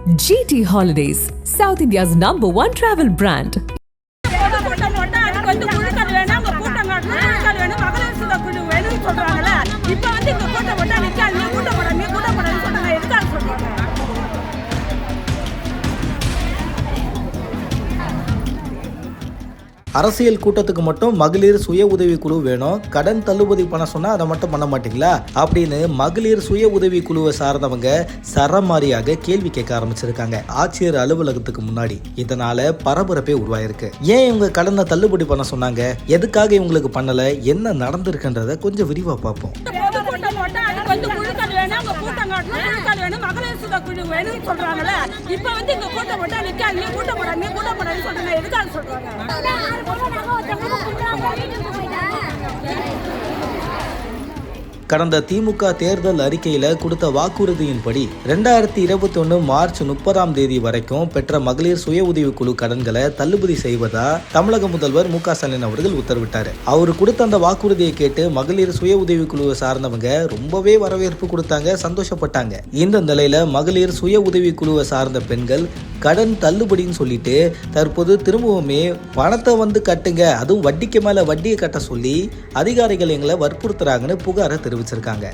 GT Holidays, South India's #1 travel brand. அரசியல் கூட்டத்துக்கு மட்டும் மகளிர் சுய உதவி குழு வேணும், கடன் தள்ளுபடி பண்ண சொன்னா அதை மட்டும் பண்ண மாட்டீங்களா அப்படின்னு மகளிர் சுய உதவி குழுவை சார்ந்தவங்க சரமாரியாக கேள்வி கேட்க ஆரம்பிச்சிருக்காங்க ஆட்சியர் அலுவலகத்துக்கு முன்னாடி. இதனால பரபரப்பே உருவாயிருக்கு. ஏன் இவங்க கடனை தள்ளுபடி பண்ண சொன்னாங்க, எதுக்காக இவங்களுக்கு பண்ணல, என்ன நடந்திருக்குன்றத கொஞ்சம் விரிவா பார்ப்போம். கடந்த திமுக தேர்தல் அறிக்கையில கொடுத்த வாக்குறுதியின்படி 2021 மார்ச் 30 வரைக்கும் பெற்ற மகளிர் சுய உதவி குழு கடன்களை தள்ளுபடி செய்வதா தமிழக முதல்வர் மு.க. ஸ்டாலின் அவர்கள் உத்தரவிட்டார். அவர் கொடுத்த அந்த வாக்குறுதியை கேட்டு மகளிர் சுய உதவி குழுவை சார்ந்தவங்க ரொம்பவே வரவேற்பு கொடுத்தாங்க, சந்தோஷப்பட்டாங்க. இந்த நிலையில மகளிர் சுய உதவி குழுவை சார்ந்த பெண்கள் கடன் தள்ளுபடின்னு சொல்லிட்டு தற்போது திரும்பவுமே பணத்தை வந்து கட்டுங்க, அதுவும் வட்டிக்கு மேல வட்டியை கட்ட சொல்லி அதிகாரிகள் எங்களை வற்புறுத்துறாங்கன்னு புகாரை தெரிவிச்சிருக்காங்க.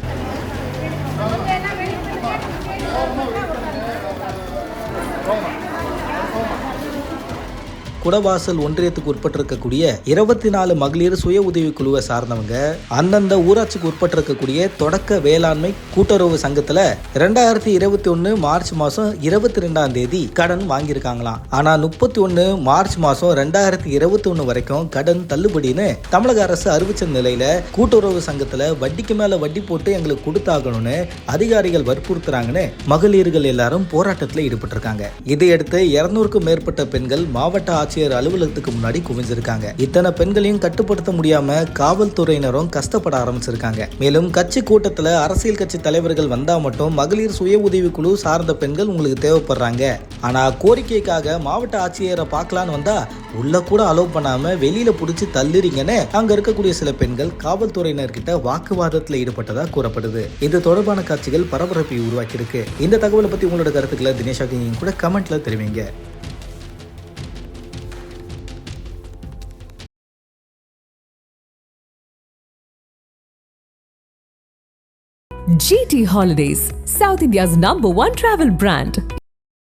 குடவாசல் ஒன்றியத்துக்கு உட்பட்டிருக்கக்கூடிய 24 மகளிர் சுய உதவி குழுவை சார்ந்தவங்க அந்தந்த ஊராட்சிக்கு உட்பட்டிருக்கக்கூடிய தொடக்க வேளாண்மை கூட்டுறவு சங்கத்துல 2021 மார்ச் மாசம் 22 கடன் வாங்கியிருக்காங்களாம். ஆனா 31 மார்ச் மாசம் 2021 வரைக்கும் கடன் தள்ளுபடின்னு தமிழக அரசு அறிவிச்ச நிலையில கூட்டுறவு சங்கத்துல வட்டிக்கு மேல வட்டி போட்டு எங்களுக்கு கொடுத்தாகணும்னு அதிகாரிகள் வற்புறுத்துறாங்கன்னு மகளிர்கள் எல்லாரும் போராட்டத்துல ஈடுபட்டிருக்காங்க. இதையடுத்து 200க்கும் மேற்பட்ட பெண்கள் மாவட்ட ஆட்சியர் அலுவலகத்துக்கு முன்னாடி குவிஞ்சிருக்காங்க. இத்தனை பெண்களையும் கட்டுப்படுத்த முடியாம காவல்துறையினரும் கஷ்டப்பட ஆரம்பிச்சிருக்காங்க. மேலும் கட்சி கூட்டத்துல அரசியல் கட்சி தலைவர்கள் வந்தா மட்டும் மகளிர் சுய உதவி குழு சார்ந்த பெண்கள் உங்களுக்கு தேவைப்படுறாங்க, ஆனா கோரிக்கைக்காக மாவட்ட ஆட்சியரை பார்க்கலான்னு வந்தா உள்ள கூட அலோவ் பண்ணாம வெளியில புடிச்சு தள்ளுறீங்கன்னு அங்க இருக்கக்கூடிய சில பெண்கள் காவல்துறையினர்கிட்ட வாக்குவாதத்துல ஈடுபட்டதா கூறப்படுது. இது தொடர்பான காட்சிகள் பரபரப்பை உருவாக்கி இருக்கு. இந்த தகவலை பத்தி உங்களோட கருத்துக்களை தினேஷாக கூட கமெண்ட்ல தெரிவிங்க. GT Holidays, South India's #1 travel brand.